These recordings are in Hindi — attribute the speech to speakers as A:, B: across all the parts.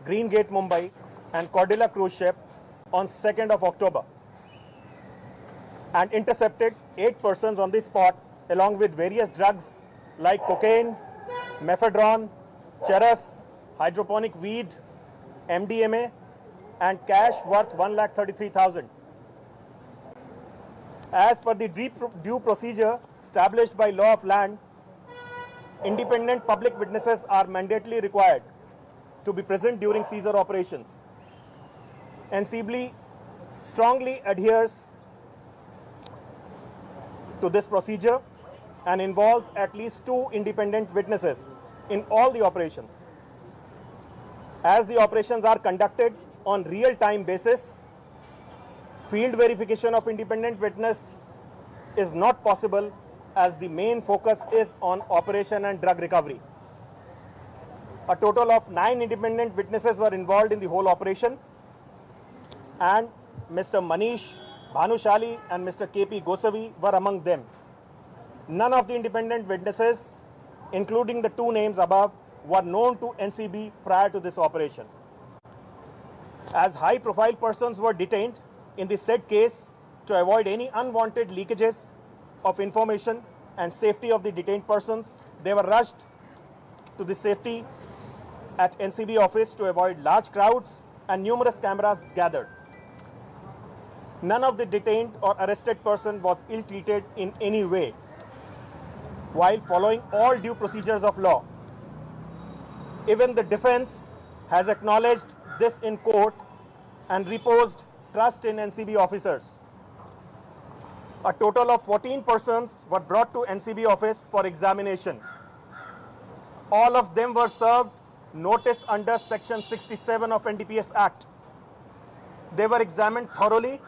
A: Green Gate, Mumbai, and Cordilla cruise ship on 2nd of October and intercepted 8 persons on the spot along with various drugs like cocaine, mephedron, charas, hydroponic weed, MDMA, and cash worth 1,33,000. As per the due procedure established by law of land, independent public witnesses are mandatorily required to be present during seizure operations. NCB strongly adheres to this procedure and involves at least 2 independent witnesses in all the operations. As the operations are conducted on real-time basis, field verification of independent witness is not possible as the main focus is on operation and drug recovery. A total of 9 independent witnesses were involved in the whole operation, and Mr. Manish Bhanushali and Mr. KP Gosavi were among them. None of the independent witnesses, including the 2 names above, were known to NCB prior to this operation. As high-profile persons were detained in the said case, to avoid any unwanted leakages of information and safety of the detained persons, they were rushed to the safety at NCB office to avoid large crowds and numerous cameras gathered. None of the detained or arrested person was ill-treated in any way, while following all due procedures of law. Even the defense has acknowledged this in court and reposed trust in NCB officers. A total of 14 persons were brought to NCB office for examination. All of them were served notice under Section 67 of NDPS Act. They were examined thoroughly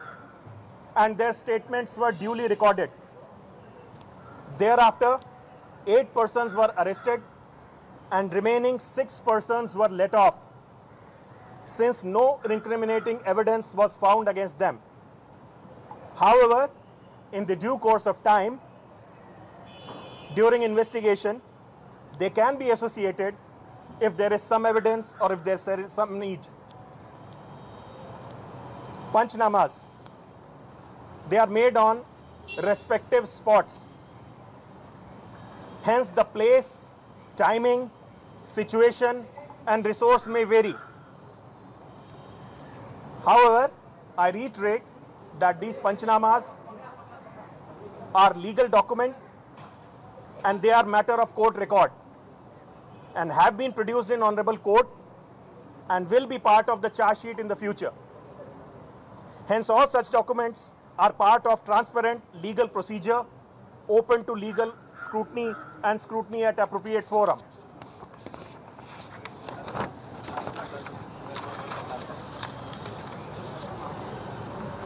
A: and their statements were duly recorded. Thereafter, 8 persons were arrested and remaining 6 persons were let off, since no incriminating evidence was found against them. However, in the due course of time, during investigation, they can be associated if there is some evidence or if there is some need. Panchnamas. They are made on respective spots. Hence, the place, timing, situation, and resource may vary. However, I reiterate that these Panchnamas are legal document and they are matter of court record and have been produced in honorable court and will be part of the charge sheet in the future. Hence, all such documents are part of transparent legal procedure, open to legal scrutiny and scrutiny at appropriate forum.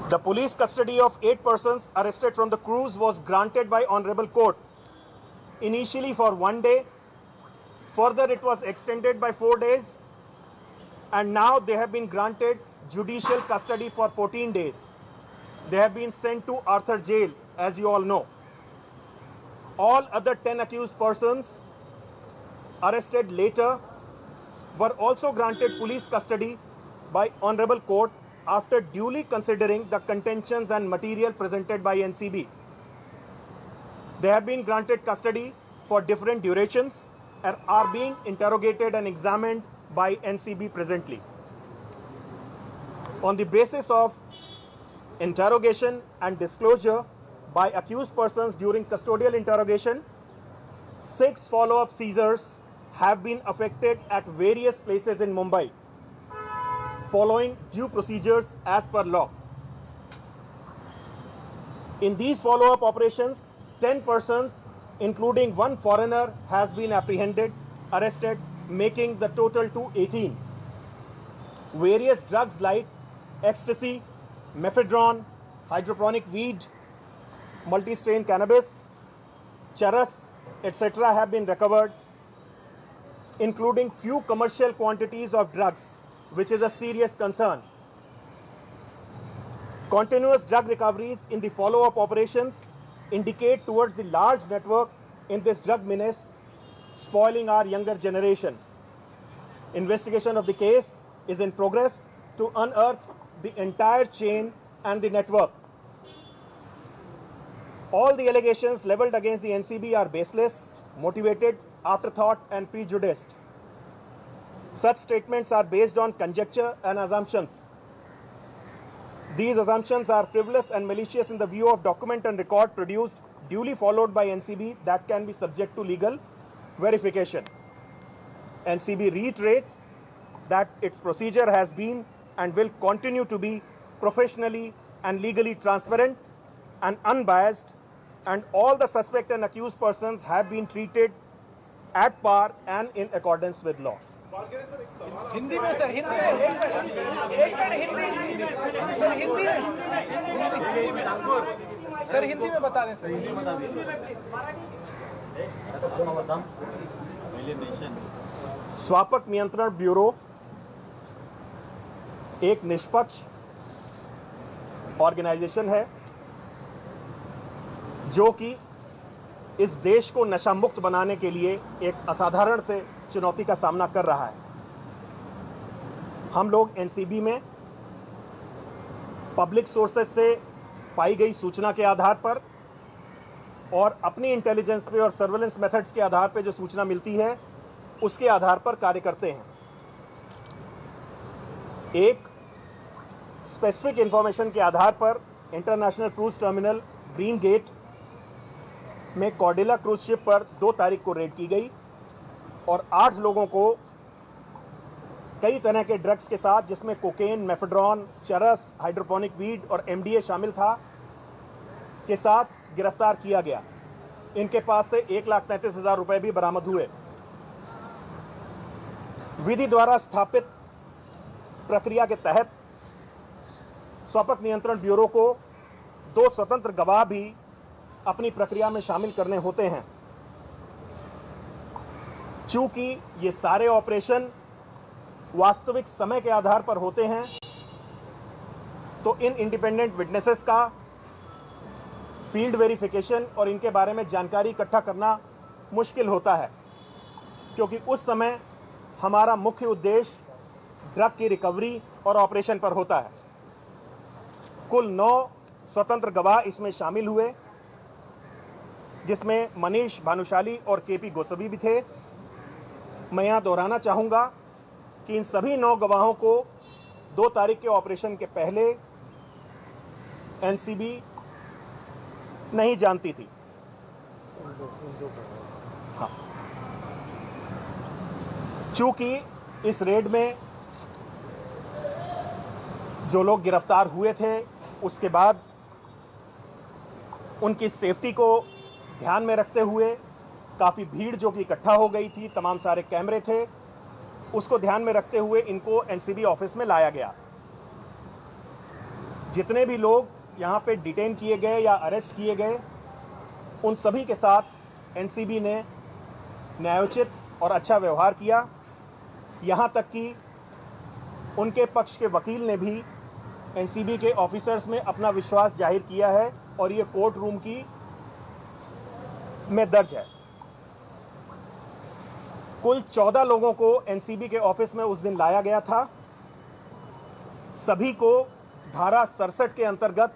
A: The police custody of 8 persons arrested from the cruise was granted by honorable court, initially for 1 day, further it was extended by 4 days, and now they have been granted judicial custody for 14 days. They have been sent to Arthur Jail, as you all know. All other 10 accused persons arrested later were also granted police custody by honorable court after duly considering the contentions and material presented by NCB. They have been granted custody for different durations and are being interrogated and examined by NCB presently. On the basis of interrogation and disclosure by accused persons during custodial interrogation, 6 follow-up seizures have been effected at various places in Mumbai, following due procedures as per law. In these follow-up operations, 10 persons, including 1 foreigner, has been arrested, making the total to 18. Various drugs like ecstasy, mephedron, hydroponic weed, multi-strain cannabis, charas, etc. have been recovered, including few commercial quantities of drugs, which is a serious concern. Continuous drug recoveries in the follow-up operations indicate towards the large network in this drug menace spoiling our younger generation. Investigation of the case is in progress to unearth the entire chain and the network. All the allegations leveled against the NCB are baseless, motivated, afterthought, and prejudiced. Such statements are based on conjecture and assumptions. These assumptions are frivolous and malicious in the view of document and record produced, duly followed by NCB that can be subject to legal verification. NCB reiterates that its procedure has been and will continue to be professionally and legally transparent and unbiased, and all the suspect and accused persons have been treated at par and in accordance with law.
B: Hindi में सर, हिंदी में एक मिनट हिंदी सर, हिंदी में सर, हिंदी में बता दें सर, हिंदी में बता दीजिए।
A: स्वापक नियंत्रण ब्यूरो एक निष्पक्ष ऑर्गेनाइजेशन है जो कि इस देश को नशा मुक्त बनाने के लिए एक असाधारण से चुनौती का सामना कर रहा है। हम लोग एनसीबी में पब्लिक सोर्सेज से पाई गई सूचना के आधार पर और अपनी इंटेलिजेंस पे और सर्वेलेंस मेथड्स के आधार पे जो सूचना मिलती है उसके आधार पर कार्य करते हैं। एक स्पेसिफिक इंफॉर्मेशन के आधार पर international cruise terminal green gate में कॉर्डेला क्रूज शिप पर 2 तारीख को रेड की गई और 8 लोगों को कई तरह के ड्रग्स के साथ, जिसमें कोकेन, मेफेड्रॉन, चरस, हाइड्रोपोनिक वीड और एमडीए शामिल था, के साथ गिरफ्तार किया गया। इनके पास से 1,33,000 रुपए भी बरामद हुए। विधि द्वारा स्थापित प्रक्रिया के तहत स्वापक नियंत्रण ब्यूरो को 2 स्वतंत्र गवाह भी अपनी प्रक्रिया में शामिल करने होते हैं। चूंकि ये सारे ऑपरेशन वास्तविक समय के आधार पर होते हैं, तो इन इंडिपेंडेंट विटनेसेस का फील्ड वेरिफिकेशन और इनके बारे में जानकारी इकट्ठा करना मुश्किल होता है, क्योंकि उस समय हमारा मुख्य उद्देश्य ड्रग की रिकवरी और ऑपरेशन पर होता है। कुल 9 स्वतंत्र गवाह इसमें शामिल हुए, जिसमें मनीष भानुशाली और केपी गोस्वामी भी थे। मैं यहां दोहराना चाहूंगा कि इन सभी 9 गवाहों को 2 तारीख के ऑपरेशन के पहले एनसीबी नहीं जानती थी। हाँ, चूंकि इस रेड में जो लोग गिरफ्तार हुए थे, उसके बाद उनकी सेफ्टी को ध्यान में रखते हुए काफी भीड़ जो कि इकट्ठा हो गई थी, तमाम सारे कैमरे थे, उसको ध्यान में रखते हुए इनको एनसीबी ऑफिस में लाया गया। जितने भी लोग यहां पे डिटेन किए गए या अरेस्ट किए गए, उन सभी के साथ एनसीबी ने न्यायोचित और अच्छा व्यवहार किया। यहां तक कि उनके पक्ष के वकील ने भी एनसीबी के ऑफिसर्स में अपना विश्वास जाहिर किया है और ये कोर्ट रूम की में दर्ज है। कुल 14 लोगों को एनसीबी के ऑफिस में उस दिन लाया गया था। सभी को धारा 67 के अंतर्गत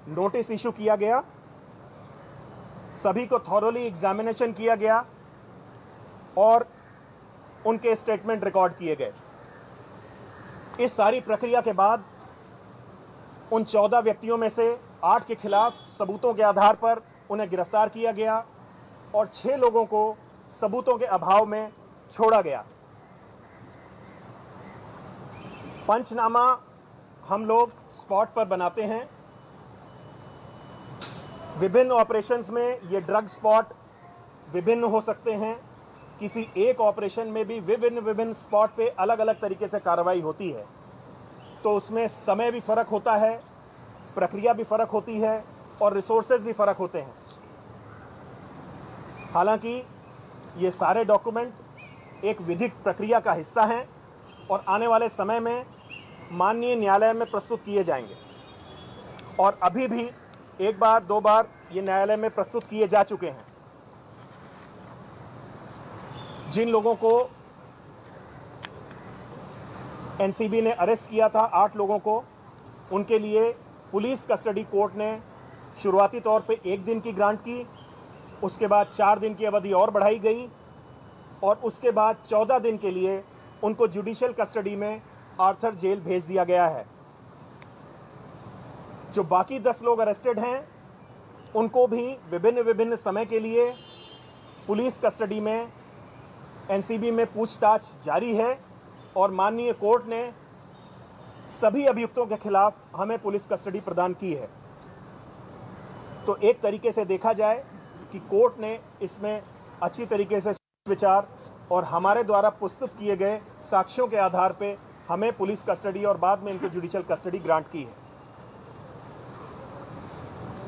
A: नोटिस इशू किया गया। सभी को थॉरोली एग्जामिनेशन किया गया और उनके स्टेटमेंट रिकॉर्ड किए गए। इस सारी प्रक्रिया के बाद उन 14 व्यक्तियों में से 8 के खिलाफ सबूतों के आधार पर उन्हें गिरफ्तार किया गया और 6 लोगों को सबूतों के अभाव में छोड़ा गया। पंचनामा हम लोग स्पॉट पर बनाते हैं। विभिन्न ऑपरेशंस में ये ड्रग स्पॉट विभिन्न हो सकते हैं। किसी एक ऑपरेशन में भी विभिन्न स्पॉट पे अलग अलग तरीके से कार्रवाई होती है, तो उसमें समय भी फर्क होता है, प्रक्रिया भी फर्क होती है और रिसोर्सेज भी फर्क होते हैं। हालांकि ये सारे डॉक्यूमेंट एक विधिक प्रक्रिया का हिस्सा हैं और आने वाले समय में माननीय न्यायालय में प्रस्तुत किए जाएंगे और अभी भी 1 बार 2 बार ये न्यायालय में प्रस्तुत किए जा चुके हैं। जिन लोगों को एनसीबी ने अरेस्ट किया था 8 लोगों को। उनके लिए पुलिस कस्टडी कोर्ट ने शुरुआती तौर पे 1 दिन की ग्रांट की, उसके बाद 4 दिन की अवधि और बढ़ाई गई और उसके बाद 14 दिन के लिए उनको जुडिशियल कस्टडी में आर्थर जेल भेज दिया गया है। जो बाकी 10 लोग अरेस्टेड हैं उनको भी विभिन्न समय के लिए पुलिस कस्टडी में एनसीबी में पूछताछ जारी है और माननीय कोर्ट ने सभी अभियुक्तों के खिलाफ हमें पुलिस कस्टडी प्रदान की है। तो एक तरीके से देखा जाए कि कोर्ट ने इसमें अच्छी तरीके से विचार और हमारे द्वारा प्रस्तुत किए गए साक्ष्यों के आधार पर हमें पुलिस कस्टडी और बाद में इनको जुडिशियल कस्टडी ग्रांट की है।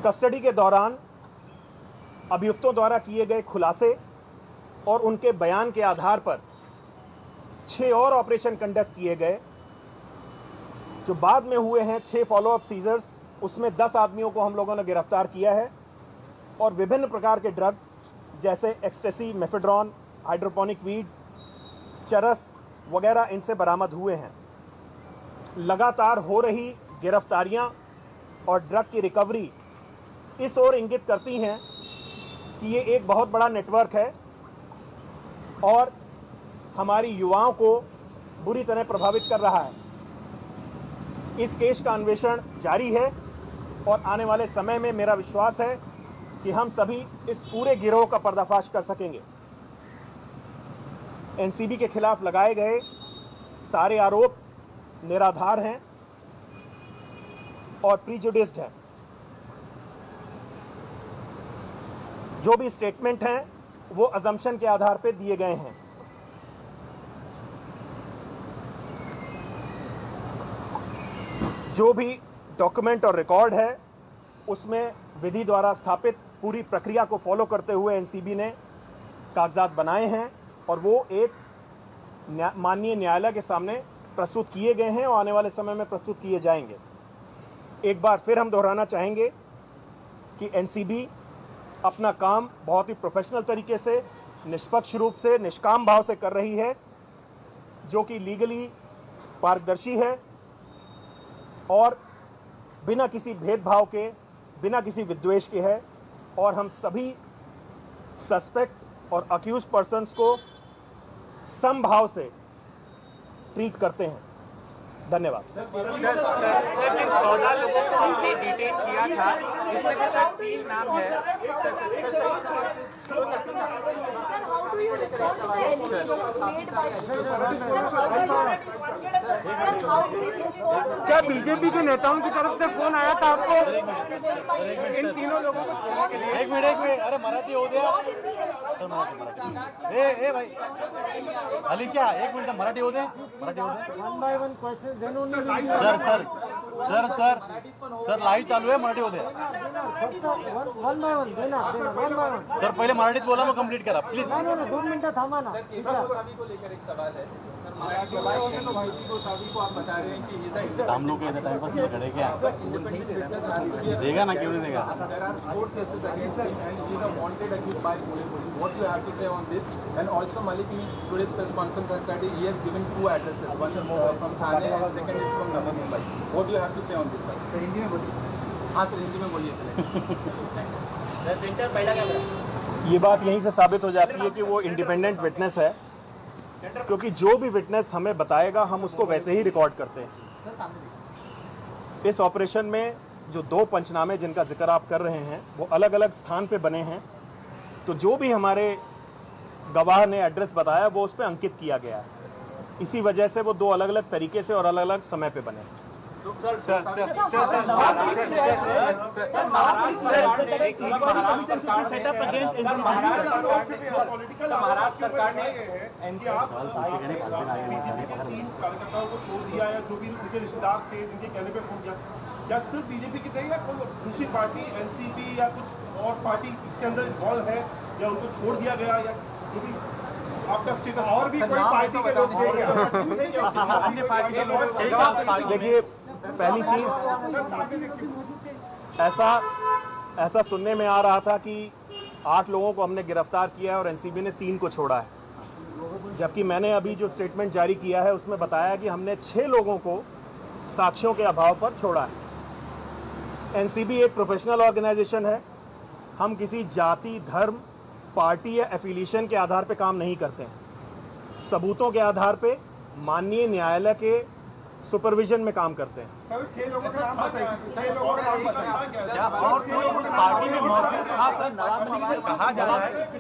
A: कस्टडी के दौरान अभियुक्तों द्वारा किए गए खुलासे और उनके बयान के आधार पर 6 और ऑपरेशन कंडक्ट किए गए। जो बाद में हुए हैं 6 फॉलोअप सीजर्स, उसमें 10 आदमियों को हम लोगों ने गिरफ्तार किया है और विभिन्न प्रकार के ड्रग जैसे एक्सटेसी, मेफेड्रॉन, हाइड्रोपोनिक वीड, चरस वगैरह इनसे बरामद हुए हैं। लगातार हो रही गिरफ्तारियां और ड्रग की रिकवरी इस ओर इंगित करती हैं कि ये एक बहुत बड़ा नेटवर्क है और हमारी युवाओं को बुरी तरह प्रभावित कर रहा है। इस केस का अन्वेषण जारी है और आने वाले समय में मेरा विश्वास है कि हम सभी इस पूरे गिरोह का पर्दाफाश कर सकेंगे। एनसीबी के खिलाफ लगाए गए सारे आरोप निराधार हैं और प्रीजुडिस्ड हैं। जो भी स्टेटमेंट हैं वो अजम्पशन के आधार पर दिए गए हैं। जो भी डॉक्यूमेंट और रिकॉर्ड है उसमें विधि द्वारा स्थापित पूरी प्रक्रिया को फॉलो करते हुए एनसीबी ने कागजात बनाए हैं और वो एक माननीय न्यायालय के सामने प्रस्तुत किए गए हैं और आने वाले समय में प्रस्तुत किए जाएंगे। एक बार फिर हम दोहराना चाहेंगे कि एनसीबी अपना काम बहुत ही प्रोफेशनल तरीके से, निष्पक्ष रूप से, निष्काम भाव से कर रही है, जो कि लीगली पारदर्शी है और बिना किसी भेदभाव के, बिना किसी विद्वेष के है और हम सभी सस्पेक्ट और अक्यूज पर्सन्स को समभाव से ट्रीट करते हैं। धन्यवाद।
C: सर, जिन 14 लोगों को हमने डिटेन किया था, इसमें से सर 3 नाम है।
A: क्या बीजेपी के नेताओं की तरफ से फोन आया था आपको इन तीनों लोगों को छोड़ने के लिए?
D: एक मिनट अरे मराठी हो गया सर, मराठी ए भाई अली क्या, एक मिनट मराठी हो दे, मराठी हो दे।
E: 1 by 1 क्वेश्चन
D: सर लाईव्ह चालू आहे, मराठी हो दे।
E: 1 by 1 देणार 1 by 1
D: सर पहिले मराठीत बोला, मग कंप्लीट करा प्लीज।
E: नाही 2 मिनिटं थांबा ना।
C: को लेकर एक सवाल है सर, मराठी को आप बता रहे हैं कि
D: हम लोग ऐसा टाइम पास नहीं खड़े क्या देगा ना, क्यों नहीं देगा?
C: There are 4 cases against him and he is a wanted accused by Pune police. What do you have to say on this? And also Malik, in today's press conference has said he has given 2 addresses. One is from Thane and second is from Navi Mumbai. What do you have to say on this, sir? Sir Hindi में बोलिए। हाँ सर हिंदी में बोलिए सर।
A: ये बात यहीं से साबित हो जाती है कि वो इंडिपेंडेंट विटनेस है, क्योंकि जो भी विटनेस हमें बताएगा हम उसको वैसे ही रिकॉर्ड करते हैं। इस ऑपरेशन में जो 2 पंचनामे जिनका जिक्र आप कर रहे हैं वो अलग अलग स्थान पे बने हैं, तो जो भी हमारे गवाह ने एड्रेस बताया वो उस पर अंकित किया गया है। इसी वजह से वो 2 अलग अलग तरीके से और अलग अलग समय पे बने हैं।
C: महाराष्ट्र सरकार ने
F: कार्यकर्ताओं को छोड़ दिया या जो भी उनके रिश्तेदार थे जिनके कहने पे फोन किया, क्या सिर्फ बीजेपी की नहीं या कोई दूसरी पार्टी एनसीपी या कुछ और पार्टी इसके अंदर इन्वॉल्व है या उनको छोड़ दिया गया या जो भी आपका स्टेटस? और भी कोई पार्टी के लोग थे क्या?
A: देखिए, पहली चीज ऐसा सुनने में आ रहा था कि 8 लोगों को हमने गिरफ्तार किया है और एनसीबी ने 3 को छोड़ा है। जबकि मैंने अभी जो स्टेटमेंट जारी किया है उसमें बताया कि हमने 6 लोगों को साक्ष्यों के अभाव पर छोड़ा है। एनसीबी एक प्रोफेशनल ऑर्गेनाइजेशन है। हम किसी जाति, धर्म, पार्टी या एफिलिएशन के आधार पर काम नहीं करते हैं। सबूतों के आधार पर माननीय न्यायालय के सुपरविजन में काम करते हैं।
F: सर 6 लोगों का नाम बताइए, 6 लोगों का नाम बताइए।
D: क्या और कोई पार्टी में मौजूद था? सर नवाब मलिक से कहा जा रहा है कि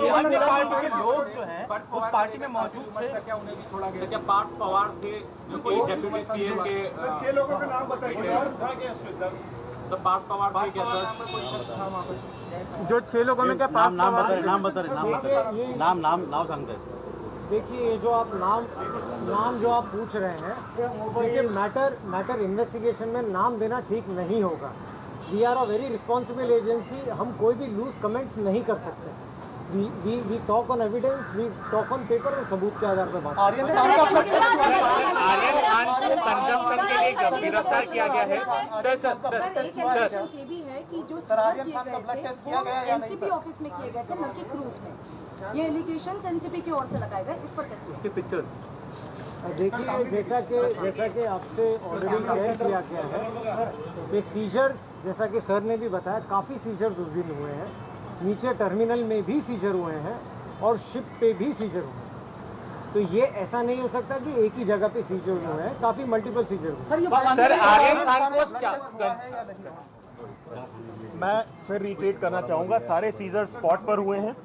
D: अन्य पार्टी के लोग जो हैं वो पार्टी में मौजूद थे।
C: क्या उन्हें भी छोड़ा गया?
G: क्या पार्थ पवार थे जो कोई डेप्यूटी सीएम के?
F: 6 लोगों का नाम बताइए और था क्या इसमें?
G: सर पार्थ पवार थे क्या सर?
A: जो 6 लोगों में क्या
D: नाम बता रहे नाम सांगते।
E: देखिए ये जो आप नाम जो आप पूछ रहे हैं, देखिए मैटर इन्वेस्टिगेशन में नाम देना ठीक नहीं होगा। We are a very responsible agency. हम कोई भी लूज कमेंट्स नहीं कर सकते। We talk on evidence, we talk on paper और सबूत के आधार पर बात।
A: आर्यन खान को कंजम्पशन के लिए गिरफ्तार किया गया है।
H: सर ये भी है कि जो किए गए थे एनसीपी ऑफिस में किए गए थे, न कि क्रूज में। ये एलिगेशन एनसीपी की ओर से लगाए गए, इस पर कैसे?
A: पिक्चर
E: देखिए जैसा कि आपसे ऑलरेडी शेयर किया गया है कि सीजर्स, जैसा कि सर ने भी बताया, काफ़ी सीजर्स उस दिन हुए हैं। नीचे टर्मिनल में भी सीजर हुए हैं और शिप पे भी सीजर हुए हैं। तो ये ऐसा नहीं हो सकता कि एक ही जगह पे सीजर हुए हैं, काफ़ी मल्टीपल सीजर हुए हैं।
A: सर आर्यन खान को मैं फिर रिट्रेट करना चाहूंगा, सारे सीजर स्पॉट पर हुए हैं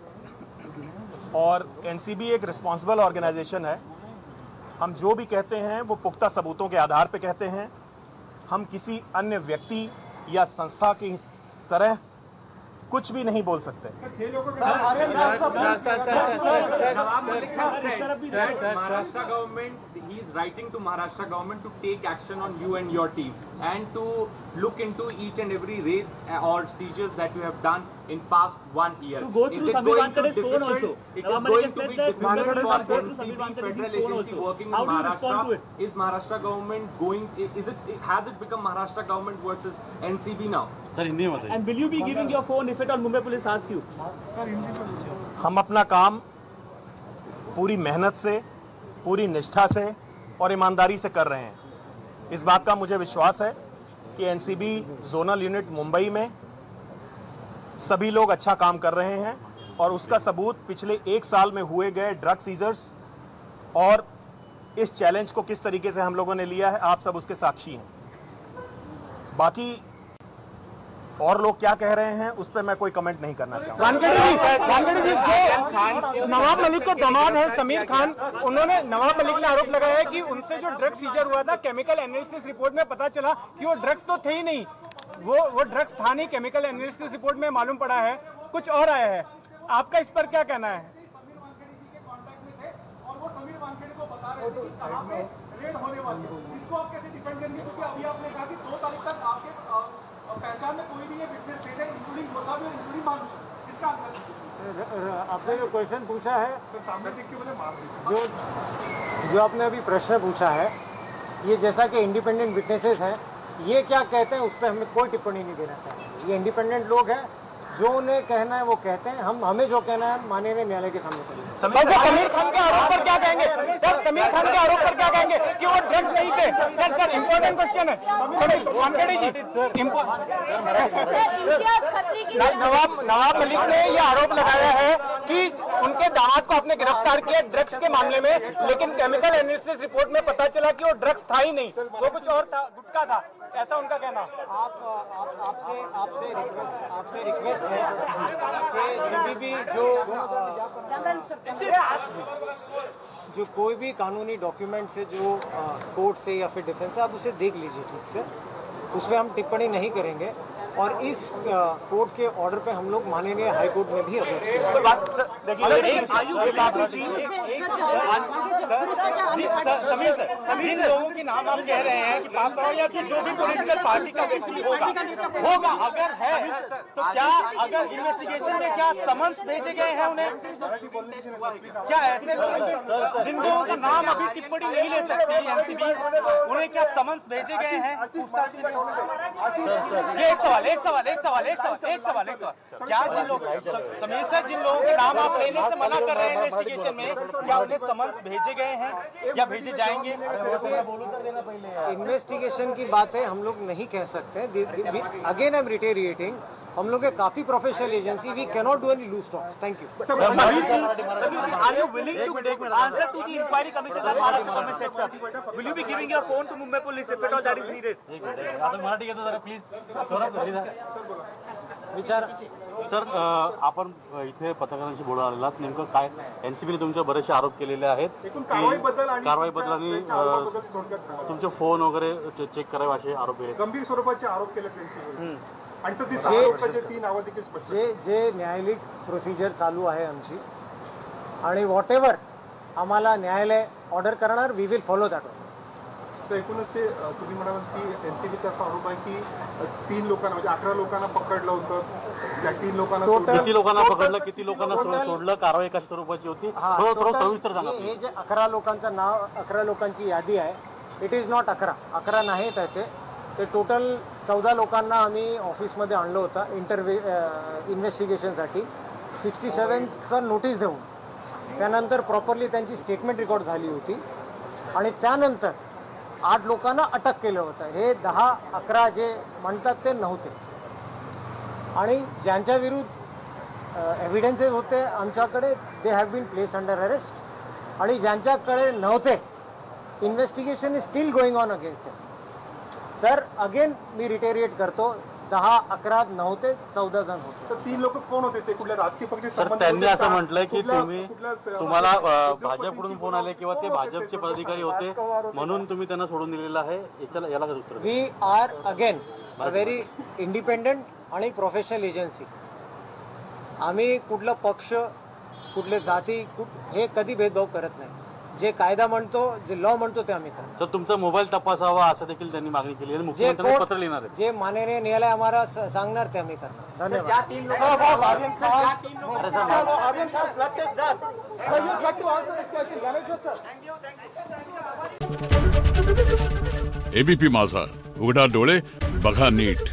A: और एनसीबी एक रिस्पॉन्सिबल ऑर्गेनाइजेशन है। हम जो भी कहते हैं वो पुख्ता सबूतों के आधार पर कहते हैं। हम किसी अन्य व्यक्ति या संस्था की तरह कुछ भी नहीं बोल सकते।
G: Maharashtra government, he is writing to Maharashtra government to take action on you and your team and to look into each and every raids or seizures that you have done in past 1 year.
I: To go through Samvidan Kade's phone also.
G: It is going to be difficult for NCB federal agency working in Maharashtra. Is Maharashtra government going? Has it become Maharashtra government versus NCB now?
D: Sir Hindi में बताइए।
I: And will you be giving your phone if at all Mumbai police ask you?
A: हम अपना काम पूरी मेहनत से, पूरी निष्ठा से और ईमानदारी से कर रहे हैं। इस बात का मुझे विश्वास है कि एनसीबी जोनल यूनिट मुंबई में सभी लोग अच्छा काम कर रहे हैं और उसका सबूत पिछले 1 साल में हुए गए ड्रग सीजर्स और इस चैलेंज को किस तरीके से हम लोगों ने लिया है, आप सब उसके साक्षी हैं। बाकी और लोग क्या कह रहे हैं उस पर मैं कोई कमेंट नहीं करना चाहूंगा।
B: नवाब मलिक को दामाद है समीर खान, उन्होंने नवाब मलिक ने आरोप लगाया है कि उनसे जो ड्रग्स सीजर हुआ था, केमिकल एनालिसिस रिपोर्ट में पता चला कि वो ड्रग्स तो थे ही नहीं, वो ड्रग्स था नहीं। केमिकल एनालिसिस रिपोर्ट में मालूम पड़ा है कुछ और आया है। आपका इस पर क्या कहना है? पहचान में कोई भी है, विटनेस स्टेट है, इंक्लूडिंग गोसा भी और इंक्लूडिंग मानुष। इसका
E: आपने जो क्वेश्चन पूछा है, जो आपने अभी प्रश्न पूछा है, ये जैसा कि इंडिपेंडेंट विटनेसेस हैं, ये क्या कहते हैं उस पर हमें कोई टिप्पणी नहीं देना चाहिए। ये इंडिपेंडेंट लोग हैं, जो उन्हें कहना है वो कहते हैं। हमें जो कहना है माननीय न्यायालय के सामने करेंगे।
B: समीर खान के आरोप पर क्या कहेंगे सर? समीर खान के आरोप पर क्या कहेंगे कि वो ड्रग्स नहीं थे? सर इंपॉर्टेंट क्वेश्चन है वानखेड़े जी। नवाब मलिक ने ये आरोप लगाया है कि उनके दामाद को आपने गिरफ्तार किया ड्रग्स के मामले में, लेकिन केमिकल एनालिसिस रिपोर्ट में पता चला कि वो ड्रग्स था ही नहीं, वो कुछ और था, गुटखा था, ऐसा उनका कहना।
E: आपसे रिक्वेस्ट है कि जब भी जो कोई भी कानूनी डॉक्यूमेंट से जो कोर्ट से या फिर डिफेंस से, आप उसे देख लीजिए ठीक से, उसमें हम टिप्पणी नहीं करेंगे। और इस कोर्ट के ऑर्डर पे हम लोग माननीय हाई कोर्ट में भी अपेक्ष
D: सभी लोगों के नाम आप कह रहे हैं कि पार्थ पवार या फिर जो भी पॉलिटिकल पार्टी का व्यक्ति होगा अगर है तो क्या, अगर इन्वेस्टिगेशन में क्या समन्स भेजे गए हैं उन्हें? क्या ऐसे लोग जिन लोगों का नाम अभी टिप्पणी नहीं ले सकती एनसीबी, उन्हें क्या समन्स भेजे गए हैं? ये एक सवाल। क्या जिन लोग समीर सर, जिन लोगों के नाम आप आप लेने से मना कर रहे हैं इन्वेस्टिगेशन में, क्या उन्हें समन्स भेजे गए हैं या भेजे जाएंगे?
E: इन्वेस्टिगेशन की बातें हम लोग नहीं कह सकते। अगेन आई एम रिटेरिएटिंग, हम लोग एक काफी professional agency, we cannot do any loose talks. Thank you.
I: Are you willing to answer to the inquiry commission that Maharashtra government sets up? Will you be giving your phone to Mumbai police if at all that is needed?
J: Marathi घेतो जरा प्लीज.
E: विचार
J: सर, आपण इथे पत्रकारांशी बोलून आलेलात, नेमकं काय एनसीबीने तुमचे बरेचसे आरोप केलेले आहेत, कारवाईबद्दल आणि तुमचे फोन वगैरे चेक करावे असे आरोप आहेत.
F: गंभीर स्वरूपाचे आरोप केले एनसीबीने आणि तर ती नावं देखील स्पष्ट.
E: जे न्यायालयिक प्रोसिजर चालू आहे आमची, आणि व्हॉट एव्हर आम्हाला न्यायालय ऑर्डर करणार, वी विल फॉलो दॅट.
F: तर एकूणच ते तुम्ही म्हणालात की एनसीबीचा असा आरोप आहे की 3 लोकांना म्हणजे 11 लोकांना पकडलं होतं, त्या 3 लोकांना
J: किती लोकांना पकडलं, किती लोकांना सोडलं, कारवाई कशा स्वरूपाची होती, थोडं सविस्तर सांगा.
E: हे जे 11 लोकांचं नाव, 11 लोकांची यादी आहे, इट इज नॉट 11 नाहीत आहे ते टोटल 14 लोकांना आम्ही ऑफिसमध्ये आणलं होतं इन्व्हेस्टिगेशनसाठी. 67चा नोटीस देऊन त्यानंतर प्रॉपरली त्यांची स्टेटमेंट रेकॉर्ड झाली होती, आणि त्यानंतर 8 लोकांना अटक केलं होतं. हे 10-11 जे म्हणतात ते नव्हते, आणि ज्यांच्या विरुद्ध एव्हिडन्सेस होते आमच्याकडे, they have been place under arrest, आणि ज्यांच्याकडे नव्हते, investigation is still going on against them. तर अगेन मी रिटेरिएट करतो, 10-11 नव्हते, 14 जण होते.
F: तर 3 लोक कोण होते? ते कुठल्या राजकीय पक्षाचे
J: तर
F: संबंध?
J: त्यांनी असं म्हटलंय की तुम्हाला भाजपकडून फोन आले किंवा ते भाजपचे पदाधिकारी होते म्हणून तुम्ही त्यांना सोडून दिलेलं आहे, याला काय उत्तर?
E: We are again a very independent आणि प्रोफेशनल एजन्सी. आम्ही कुठलं पक्ष, कुठले जाती हे कधी भेदभाव करत नाही. जे कायदा म्हणतो, जे लॉ म्हणतो ते आम्ही करतो.
J: तर तुमचा मोबाईल तपासावा असं देखील त्यांनी मागणी केली आहे, मुख्यमंत्र्यांनी पत्र लिहिणार आहे.
E: जे माननीय न्यायालय आम्हाला सांगणार ते आम्ही करणार. धन्यवाद.
K: एबीपी माझा, उघडा डोळे बघा नीट.